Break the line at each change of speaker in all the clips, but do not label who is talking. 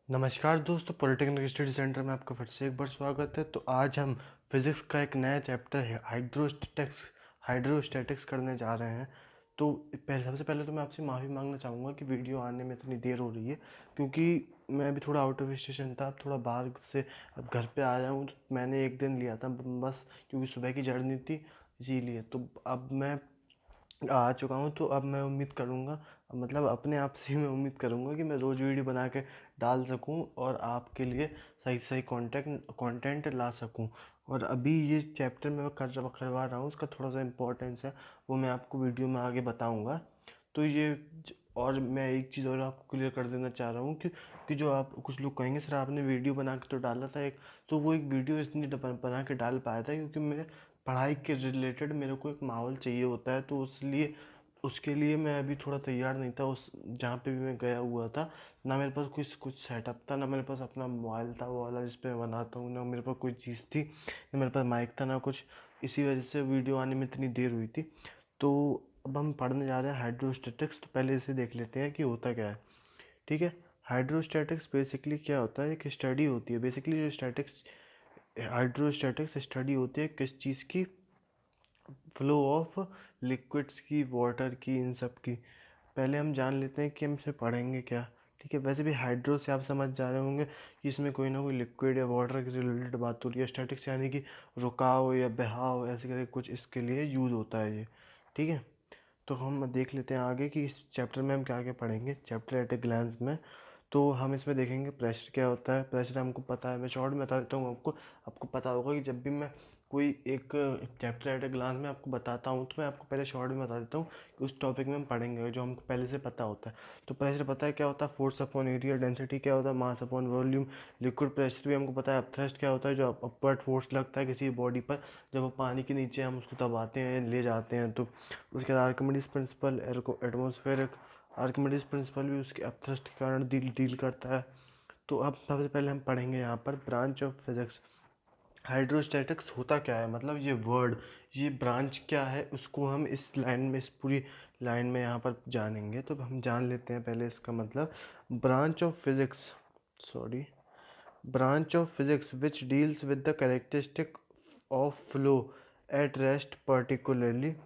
नमस्कार दोस्तों, polytechnic study centre में आपका फिर से एक बार स्वागत है। तो आज हम फिज़िक्स का एक नया चैप्टर है हाइड्रोस्टैटिक्स करने जा रहे हैं। तो सबसे पहले तो मैं आपसे माफ़ी मांगना चाहूँगा कि वीडियो आने में इतनी देर हो रही है, क्योंकि मैं अभी थोड़ा आउट ऑफ स्टेशन था, अब थोड़ा बाहर से अब घर पे आया हूँ। तो मैंने एक दिन लिया था बस, क्योंकि सुबह की जर्नी थी, इसीलिए। तो अब मैं आ चुका हूँ। तो अब मैं उम्मीद करूँगा, मतलब अपने आप से ही मैं उम्मीद करूँगा कि मैं रोज़ वीडियो बना के डाल सकूँ और आपके लिए सही सही कंटेंट ला सकूँ। और अभी ये चैप्टर मैं करवा रहा हूँ, उसका थोड़ा सा इम्पोर्टेंस है, वो मैं आपको वीडियो में आगे बताऊँगा। तो और मैं एक चीज़ और आपको क्लियर कर देना चाह रहा हूँ कि जो आप कुछ लोग कहेंगे सर आपने वीडियो बना के तो डाला था एक, तो वो एक वीडियो इसलिए बना के डाल पाया था क्योंकि मैं पढ़ाई के रिलेटेड मेरे को एक माहौल चाहिए होता है। तो इसलिए उसके लिए मैं अभी थोड़ा तैयार नहीं था। उस जहाँ पे भी मैं गया हुआ था, ना मेरे पास कुछ सेटअप था, ना मेरे पास अपना मोबाइल था वो वाला जिस पे मैं बनाता हूँ, ना मेरे पास कोई चीज़ थी, ना मेरे पास माइक था, ना कुछ। इसी वजह से वीडियो आने में इतनी देर हुई थी। तो अब हम पढ़ने जा रहे हैं हाइड्रोस्टैटिक्स। तो पहले इसे देख लेते हैं कि होता क्या है। ठीक है। हाइड्रोस्टैटिक्स बेसिकली क्या होता है, एक स्टडी होती है। बेसिकली जो हाइड्रोस्टैटिक्स स्टडी होती है किस चीज़ की, फ्लो ऑफ लिक्विड्स की, वाटर की, इन सब की। पहले हम जान लेते हैं कि हम इसे पढ़ेंगे क्या। ठीक है। वैसे भी हाइड्रो से आप समझ जा रहे होंगे कि इसमें कोई ना कोई लिक्विड या वाटर के रिलेटेड बात हो रही है। स्टैटिक्स यानी कि रुकाव या बहाव, ऐसे करके कुछ इसके लिए यूज़ होता है ये। ठीक है। तो हम देख लेते हैं आगे कि इस चैप्टर में हम क्या क्या पढ़ेंगे, चैप्टर एट ए ग्लैंस में। तो हम इसमें देखेंगे प्रेशर क्या होता है। प्रेशर हमको पता है, मैं शॉर्ट में बता देता हूँ आपको। आपको पता होगा कि जब भी मैं कोई एक चैप्टर एट ए ग्लांस में आपको बताता हूँ, तो मैं आपको पहले शॉर्ट में बता देता हूँ कि उस टॉपिक में हम पढ़ेंगे जो हमको पहले से पता होता है। तो प्रेशर पता है क्या होता है, फोर्स अपॉन एरिया। डेंसिटी क्या होता है, mass upon volume. Liquid pressure भी हमको पता है। अपथ्रस्ट क्या होता है, जो अपवर्ड फोर्स लगता है किसी बॉडी पर जब वो पानी के नीचे हम उसको दबाते हैं, ले जाते हैं। तो उसके बाद Archimedes principal, atmospheric Archimedes principal भी उसके अपथ्रस्ट के कारण डील करता है। तो अब सबसे पहले हम पढ़ेंगे यहाँ पर ब्रांच ऑफ फिजिक्स। हाइड्रोस्टैटिक्स होता क्या है, मतलब ये वर्ड, ये ब्रांच क्या है, उसको हम इस लाइन में, इस पूरी लाइन में यहाँ पर जानेंगे। तो हम जान लेते हैं पहले इसका मतलब। Branch of physics, sorry, branch of physics which deals with the characteristic of flow at rest, particularly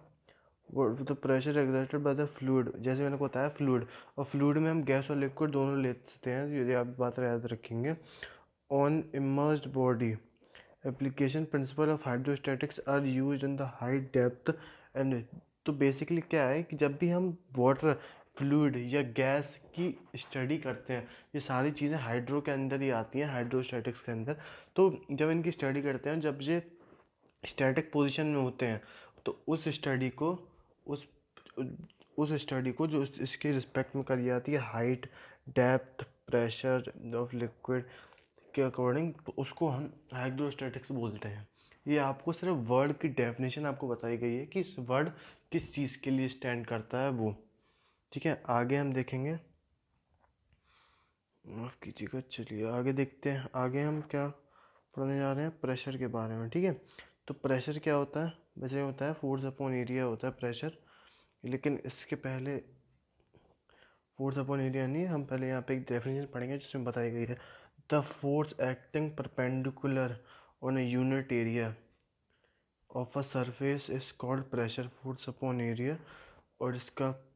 the pressure exerted by the fluid। जैसे मैंने को बताया फ्लूइड, और फ्लूइड में हम गैस और लिक्विड दोनों लेते हैं, ये आप बात याद रखेंगे। On immersed body, application principle of hydrostatics are used in the high depth and. तो बेसिकली क्या है कि जब भी हम वाटर, फ्लूइड या गैस की स्टडी करते हैं, ये सारी चीज़ें हाइड्रो के अंदर ही आती हैं, हाइड्रोस्टैटिक्स के अंदर। तो जब इनकी स्टडी करते हैं, जब ये स्टैटिक पोजीशन में होते हैं, तो उस उस स्टडी को जो इसके रिस्पेक्ट में करी जाती है, height, depth, pressure of liquid के अकॉर्डिंग, तो उसको हम हाइड्रोस्टैटिक्स बोलते हैं। ये आपको सिर्फ वर्ड की डेफिनेशन आपको बताई गई है कि इस वर्ड किस चीज़ के लिए स्टैंड करता है वो। ठीक है। आगे हम देखेंगे, माफ़ कीजिएगा, चलिए आगे देखते हैं। आगे हम क्या पढ़ने जा रहे हैं, प्रेशर के बारे में। ठीक है। तो प्रेशर क्या होता है, वैसे होता है फोर्स अपॉन एरिया होता है प्रेशर। लेकिन इसके पहले फोर्स अपॉन एरिया नहीं, हम पहले यहाँ पे एक डेफिनेशन पढ़ेंगे जिसमें बताई गई है, the force acting perpendicular on a unit area of a surface is called pressure, force upon area. और इसका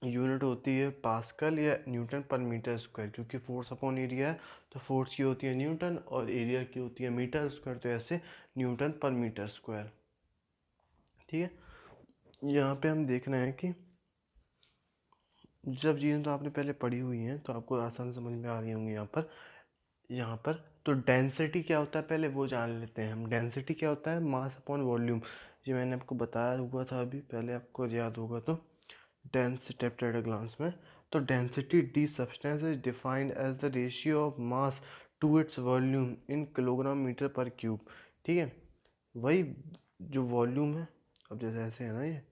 यूनिट होती है पास्कल या न्यूटन पर मीटर स्क्वायर, क्योंकि फोर्स अपॉन एरिया है तो फोर्स की होती है न्यूटन और एरिया की होती है मीटर स्क्वायर, तो ऐसे न्यूटन पर मीटर स्क्वायर। ठीक है। यहाँ पे हम देखना है कि जब चीज़ें तो आपने पहले पढ़ी हुई हैं तो आपको आसान समझ में आ रही होंगी। यहाँ पर तो डेंसिटी क्या होता है पहले वो जान लेते हैं हम। डेंसिटी क्या होता है, मास अपॉन वॉल्यूम। ये मैंने आपको बताया हुआ था अभी पहले, आपको याद होगा तो, डेंसिटी एट अ ग्लांस में। तो density the substance is defined as the ratio of mass to its volume in kilogram metre per cube. ठीक है। वही जो वॉल्यूम है, अब जैसे ऐसे है ना, ये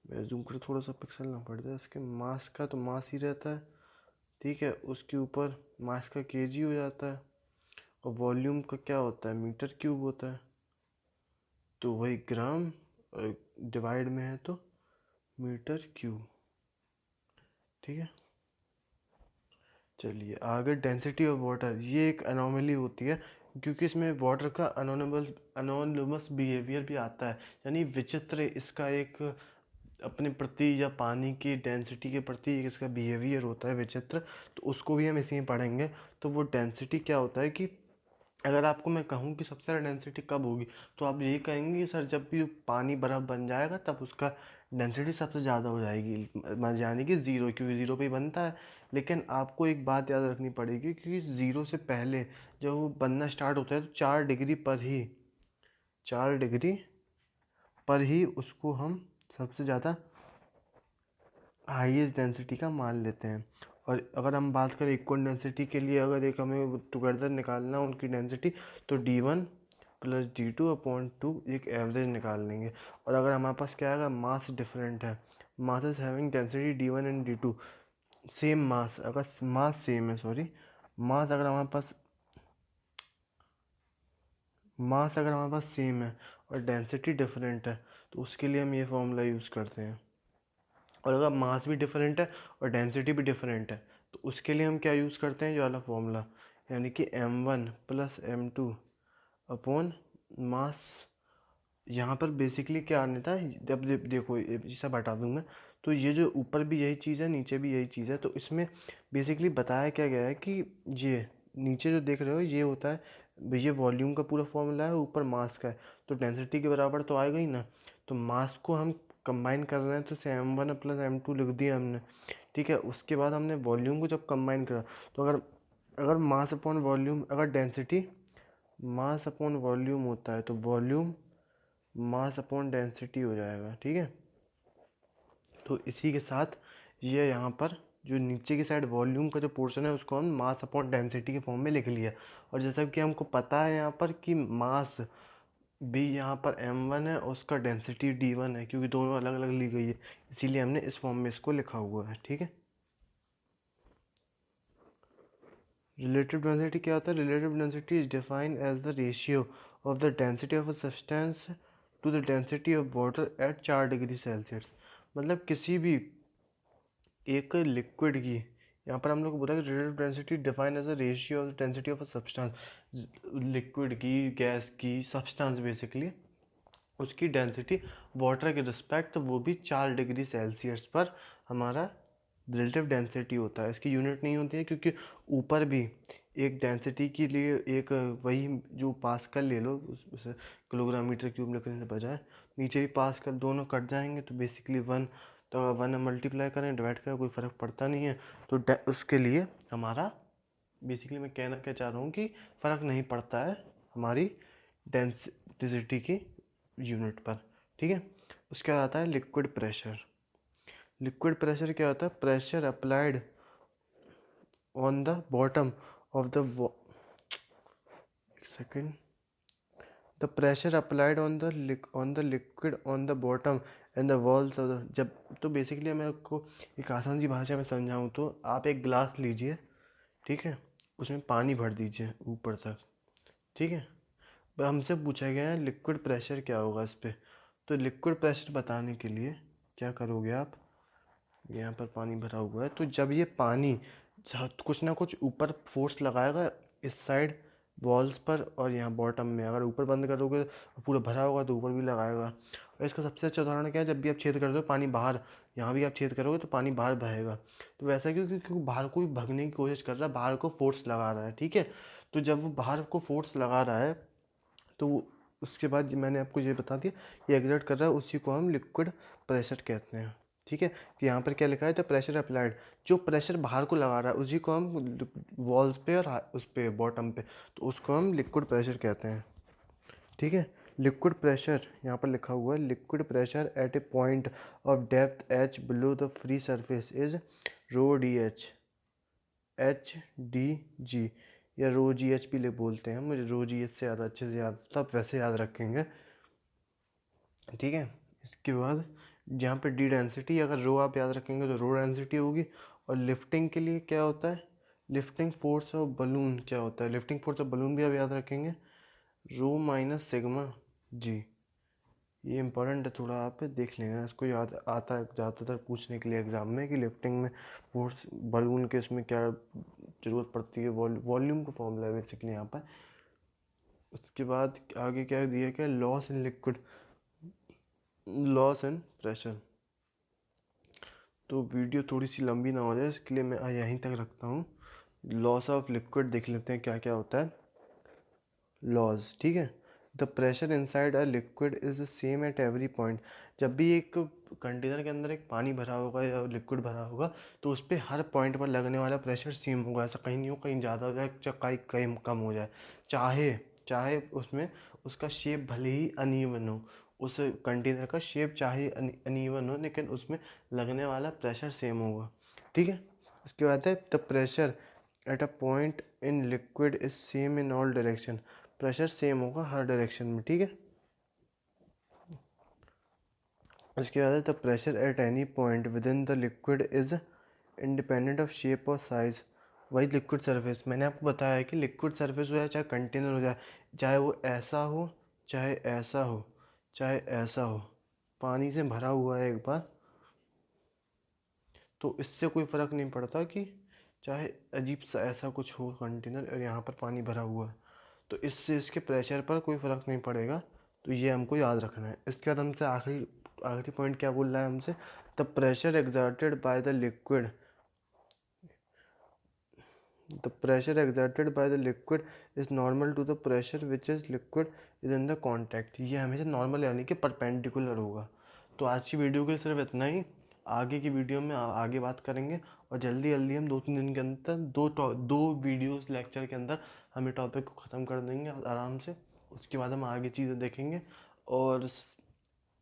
मैं जूम कर थोड़ा सा पिक्सल ना पड़ जाए, इसके मास का तो मास ही रहता है। ठीक है। उसके ऊपर मास का केजी हो जाता है, और वॉल्यूम का क्या होता है, मीटर क्यूब होता है। तो वही ग्राम डिवाइड में है तो मीटर क्यूब। ठीक है। चलिए आगे, डेंसिटी ऑफ वाटर, ये एक अनोमली होती है क्योंकि इसमें वाटर का अनोनमस बिहेवियर भी आता है, यानी विचित्र इसका एक अपने प्रति या पानी की डेंसिटी के प्रति एक इसका बिहेवियर होता है विचित्र, तो उसको भी हम इसी में पढ़ेंगे। तो वो डेंसिटी क्या होता है कि अगर आपको मैं कहूँ कि सबसे ज़्यादा डेंसिटी कब होगी, तो आप यही कहेंगे कि सर जब भी पानी बर्फ़ बन जाएगा तब उसका डेंसिटी सबसे ज़्यादा हो जाएगी, यानी कि ज़ीरो, क्योंकि ज़ीरो पे ही बनता है। लेकिन आपको एक बात याद रखनी पड़ेगी क्योंकि ज़ीरो से पहले जब वो बनना स्टार्ट होता है तो 4 डिग्री पर ही उसको हम सबसे ज़्यादा हाईएस्ट डेंसिटी का मान लेते हैं। और अगर हम बात करें इक्वल डेंसिटी के लिए, अगर एक हमें टुगेदर निकालना उनकी डेंसिटी, तो D1 प्लस D2 अपॉन 2 एक एवरेज निकाल लेंगे। और अगर हमारे पास क्या आएगा, मास डिफरेंट है, mass is having density D1 and D2, same mass, अगर मास सेम है, सॉरी, मास अगर हमारे पास मास अगर हमारे पास सेम है और डेंसिटी डिफरेंट है, तो उसके लिए हम ये फॉर्मूला यूज़ करते हैं। और अगर मास भी डिफरेंट है और डेंसिटी भी डिफरेंट है, तो उसके लिए हम क्या यूज़ करते हैं, जो वाला फॉर्मूला, यानी कि m1 plus m2 upon mass. यहाँ पर बेसिकली क्या आने था, जब देखो ये सब हटा दूँ मैं, तो ये जो ऊपर भी यही चीज़ है, नीचे भी यही चीज़ है, तो इसमें बेसिकली बताया क्या गया है कि ये नीचे जो देख रहे हो ये होता है, ये वॉल्यूम का पूरा फॉर्मूला है, ऊपर मास का है, तो डेंसिटी के बराबर तो आएगा ही ना। तो मास को हम कंबाइन कर रहे हैं, तो m1 प्लस m2 लिख दिया हमने, ठीक है। उसके बाद हमने वॉल्यूम को जब कंबाइन करा, तो अगर अगर मास अपॉन वॉल्यूम, अगर डेंसिटी मास अपॉन वॉल्यूम होता है, तो वॉल्यूम मास अपॉन डेंसिटी हो जाएगा, ठीक है। तो इसी के साथ ये यहाँ पर जो नीचे की साइड वॉल्यूम का जो पोर्शन है उसको हम मास अपॉन डेंसिटी के फॉर्म में लिख लिया। और जैसा कि हमको पता है यहाँ पर कि मास भी यहाँ पर m1 है और उसका डेंसिटी d1 है, क्योंकि दोनों अलग अलग ली गई है, इसीलिए हमने इस फॉर्म में इसको लिखा हुआ है, ठीक है। रिलेटिव डेंसिटी क्या होता है, relative density is defined as the ratio of the density of a substance to the density of water at 4 degree Celsius. मतलब किसी भी एक लिक्विड की, यहाँ पर हम लोग को बोला कि relative density define as a ratio of the density of a substance, liquid की, गैस की, सब्सटेंस बेसिकली, उसकी डेंसिटी वाटर के रिस्पेक्ट, वो भी 4 डिग्री सेल्सियस पर हमारा रिलेटिव डेंसिटी होता है। इसकी यूनिट नहीं होती है क्योंकि ऊपर भी एक डेंसिटी के लिए एक वही जो पास्कल ले लो, उसे किलोग्राम मीटर क्यूब लिखने से बजाय नीचे भी पास्कल, दोनों कट जाएंगे तो बेसिकली 1, तो 1 मल्टीप्लाई करें, डिवाइड करें, कोई फ़र्क पड़ता नहीं है। तो उसके लिए हमारा बेसिकली मैं कहना क्या चाह रहा हूँ कि फ़र्क नहीं पड़ता है हमारी डेंसिटी की यूनिट पर, ठीक है। उसके बाद आता है लिक्विड प्रेशर। लिक्विड प्रेशर क्या होता है, pressure applied on the bottom of the second, the pressure applied on the liquid on the bottom and the walls of the, जब, तो बेसिकली मैं आपको एक आसान सी भाषा में समझाऊँ तो आप एक गिलास लीजिए, ठीक है, उसमें पानी भर दीजिए ऊपर तक, ठीक है। अब हमसे पूछा गया है लिक्विड प्रेशर क्या होगा इस पे, तो लिक्विड प्रेशर बताने के लिए क्या करोगे आप, यहाँ पर पानी भरा हुआ है, तो जब ये पानी कुछ ना कुछ ऊपर फोर्स लगाएगा इस साइड वॉल्स पर, और यहाँ बॉटम में अगर ऊपर बंद करोगे पूरा भरा होगा तो ऊपर भी लगाएगा। और इसका सबसे अच्छा उदाहरण क्या है, जब भी आप छेद करते हो पानी बाहर, यहाँ भी आप छेद करोगे तो पानी बाहर बहेगा। तो वैसा क्यों, क्योंकि बाहर को भी भगने की कोशिश कर रहा है, बाहर को फोर्स लगा रहा है, ठीक है। तो जब वो बाहर को फोर्स लगा रहा है, तो उसके बाद मैंने आपको ये बता दिया, ये एग्जर्ट कर रहा है, उसी को हम लिक्विड प्रेशर कहते हैं, ठीक है। कि यहाँ पर क्या लिखा है, द प्रेशर अप्लाइड, जो प्रेशर बाहर को लगा रहा है उसी को हम वॉल्स पे और उस पे बॉटम पे, तो उसको हम लिक्विड प्रेशर कहते हैं, ठीक है। लिक्विड प्रेशर यहाँ पर लिखा हुआ है, liquid pressure at a point of depth H below the free surface is rho D H D G, या रो जी एच भी ले बोलते हैं, मुझे रो जी एच से ज़्यादा अच्छे से याद, तो आप वैसे याद रखेंगे, ठीक है। इसके बाद जहाँ पे डी डेंसिटी, अगर रो आप याद रखेंगे तो रो डेंसिटी होगी। और लिफ्टिंग के लिए क्या होता है, लिफ्टिंग फोर्स ऑफ बलून क्या होता है, लिफ्टिंग फोर्स ऑफ बलून भी आप याद रखेंगे, रो माइनस सिग्मा जी, ये इंपॉर्टेंट है, थोड़ा आप देख लेना, इसको याद आता है ज़्यादातर पूछने के लिए एग्ज़ाम में कि लिफ्टिंग में फोर्स बलून के इसमें क्या ज़रूरत पड़ती है। वॉल्यूम का फॉर्मूला है बेसिकली यहाँ पर। उसके बाद आगे क्या दिया, क्या loss in liquid, loss in pressure. तो वीडियो थोड़ी सी लंबी ना हो जाए इसके लिए मैं यहीं तक रखता हूँ। लॉस ऑफ लिक्विड देख लेते हैं क्या क्या होता है। लॉज, ठीक है। The pressure inside a liquid is the same at every point. जब भी एक कंटेनर के अंदर एक पानी भरा होगा या लिक्विड भरा होगा तो उस पर हर पॉइंट पर लगने वाला प्रेशर सेम होगा। ऐसा कहीं नहीं हो कहीं ज़्यादा हो जाए चाहे कहीं कहीं कम हो जाए। चाहे चाहे उसमें उसका शेप भले ही अनइवन हो, उस कंटेनर का शेप चाहे अनइवन हो, लेकिन उसमें लगने वाला प्रेशर सेम होगा, ठीक है। उसके बाद है the pressure at a point in liquid is same in all direction. Pressure same होगा हर डायरेक्शन में, ठीक है। उसके बाद है the pressure at any point with in the liquid is independent of shape और साइज। वही लिक्विड सरफेस, मैंने आपको बताया है कि लिक्विड सरफेस हो जाए चाहे कंटेनर हो जाए, चाहे वो ऐसा हो चाहे ऐसा हो चाहे ऐसा हो, पानी से भरा हुआ है एक बार तो इससे कोई फ़र्क नहीं पड़ता कि चाहे अजीब सा ऐसा कुछ हो कंटेनर और यहाँ पर पानी भरा हुआ है, तो इससे इसके प्रेशर पर कोई फ़र्क नहीं पड़ेगा। तो ये हमको याद रखना है। इसके बाद हमसे आखिरी आखिरी पॉइंट क्या बोल रहा है हमसे, the pressure exerted by the liquid, the pressure exerted by the liquid is normal to the pressure which is liquid is in the contact. ये हमेशा नॉर्मल यानी कि परपेंडिकुलर होगा। तो आज की वीडियो के लिए सिर्फ इतना ही। आगे की वीडियो में आगे बात करेंगे और जल्दी जल्दी हम 2-3 दिन के अंदर दो वीडियोस लेक्चर के अंदर हम ये टॉपिक को ख़त्म कर देंगे आराम से। उसके बाद हम आगे चीज़ें देखेंगे। और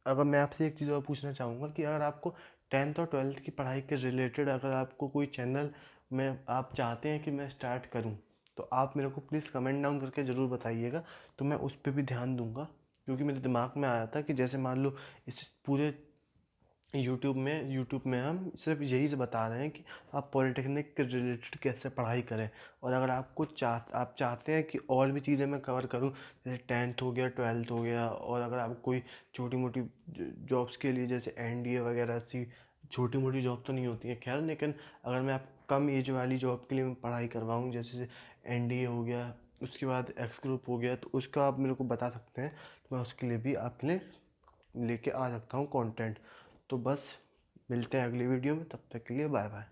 अगर मैं आपसे एक चीज़ और पूछना चाहूँगा कि अगर आपको 10th और 12th की पढ़ाई के रिलेटेड अगर आपको कोई चैनल में आप चाहते हैं कि मैं स्टार्ट करूं, तो आप मेरे को प्लीज़ कमेंट डाउन करके ज़रूर बताइएगा, तो मैं उस पर भी ध्यान दूंगा। क्योंकि मेरे दिमाग में आया था कि जैसे मान लो इस पूरे यूट्यूब में हम सिर्फ यही से बता रहे हैं कि आप पॉलिटेक्निक के रिलेटेड कैसे पढ़ाई करें। और अगर आप चाहते हैं कि और भी चीज़ें मैं कवर करूं, जैसे 10th हो गया 12th हो गया, और अगर आप कोई छोटी मोटी जॉब्स के लिए जैसे एनडीए वगैरह ऐसी छोटी मोटी जॉब तो नहीं होती है खैर, लेकिन अगर मैं आप कम एज वाली जॉब के लिए मैं पढ़ाई करवाऊँ, जैसे एनडीए हो गया, उसके बाद एक्स ग्रुप हो गया, तो उसका आप मेरे को बता सकते हैं, तो मैं उसके लिए भी आपके लिए लेके आ सकता हूँ कंटेंट। तो बस मिलते हैं अगली वीडियो में, तब तक के लिए बाय बाय।